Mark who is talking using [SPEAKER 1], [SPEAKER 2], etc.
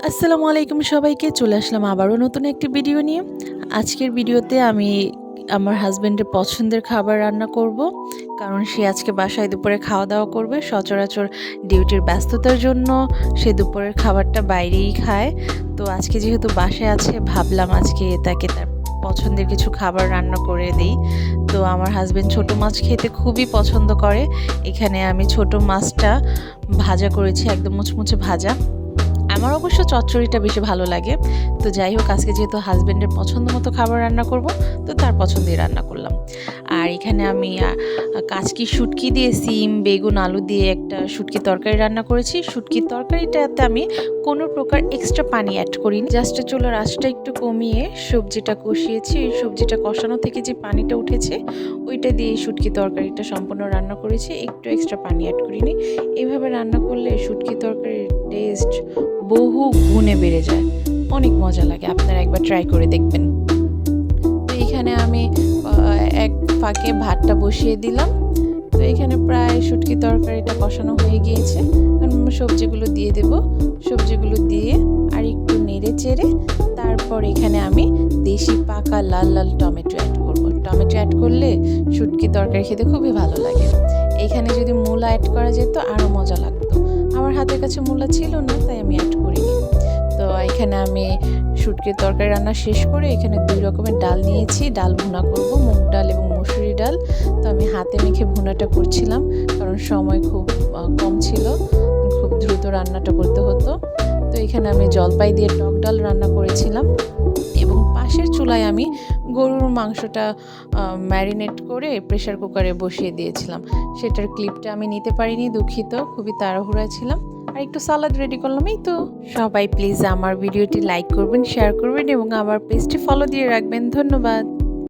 [SPEAKER 1] আসসালামু আলাইকুম সবাইকে। চলে আসলাম আবারও নতুন একটি ভিডিও নিয়ে। আজকের ভিডিওতে আমি আমার হাসব্যান্ডের পছন্দের খাবার রান্না করব। কারণ সে আজকে বাসায় দুপুরে খাওয়া-দাওয়া করবে। সচরাচর ডিউটির ব্যস্ততার জন্য সে দুপুরের খাবারটা বাইরেই খায়। তো আজকে যেহেতু বাসায় আছে ভাবলাম আজকে তাকে তার পছন্দের কিছু খাবার রান্না করে দেই। তো আমার হাসব্যান্ড ছোট মাছ খেতে খুবই পছন্দ করে। এখানে আমি ছোট মাছটা ভাজা করেছি, একদম মুচমুচে ভাজা। আমার অবশ্য চচ্চড়িটা বেশি ভালো লাগে। তো যাই হোক, আজকে যেহেতু হাসব্যান্ডের পছন্দ মতো খাবার রান্না করব, তো তার পছন্দেই রান্না করলাম। আর এখানে আমি কাচকি শুটকি দিয়ে সিম, বেগুন, আলু দিয়ে একটা শুটকি তরকারি রান্না করেছি। শুটকির তরকারিটাতে আমি কোনো প্রকার এক্সট্রা পানি অ্যাড করিনি। জাস্ট চুলার আঁচটা একটু কমিয়ে সবজিটা কষিয়েছি। ওই সবজিটা কষানো থেকে যে পানিটা উঠেছে ওইটা দিয়ে শুটকি তরকারিটা সম্পূর্ণ রান্না করেছি। একটু এক্সট্রা পানি অ্যাড করিনি। এইভাবে রান্না করলে শুটকি তরকারির টেস্ট বহু গুণে বেড়ে যায়, অনেক মজা লাগে। আপনারা একবার ট্রাই করে দেখবেন। তো এইখানে আমি এক ফাঁকে ভাতটা বসিয়ে দিলাম। তো এখানে প্রায় শুটকি তরকারিটা কষানো হয়ে গিয়েছে। সবজিগুলো দিয়ে দেব। সবজিগুলো দিয়ে আর একটু নেড়ে চেড়ে তারপর এখানে আমি দেশি পাকা লাল লাল টমেটো অ্যাড করব। টমেটো অ্যাড করলে শুটকি তরকারি খেতে খুবই ভালো লাগে। এখানে যদি মূলা অ্যাড করা যেত আরও মজা লাগতো। আমার হাতের কাছে মূলা ছিল না, তাই আমি অ্যাড করিনি। তো এখানে আমি শুটকির তরকারি রান্না শেষ করে এখানে 2 রকমের ডাল নিয়েছি। ডাল ভুনা করব, মুগ ডাল এবং মসুরি ডাল। তো আমি হাতে মেখে ভুনাটা করছিলাম, কারণ সময় খুব কম ছিল, খুব দ্রুত রান্নাটা করতে হতো। তো এখানে আমি জলপাই দিয়ে টক ডাল রান্না করেছিলাম এবং পাশের চুলায় আমি গরুর মাংসটা ম্যারিনেট করে প্রেসার কুকারে বসিয়ে দিয়েছিলাম। সেটার ক্লিপটা আমি নিতে পারিনি, দুঃখিত, খুবই তাড়াহুড়ায় ছিলাম। আর একটু সালাদ রেডি করলাম, এই তো। সবাই প্লিজ আমার ভিডিওটি লাইক করবেন, শেয়ার করবেন এবং আমার পেজটি ফলো দিয়ে রাখবেন। ধন্যবাদ।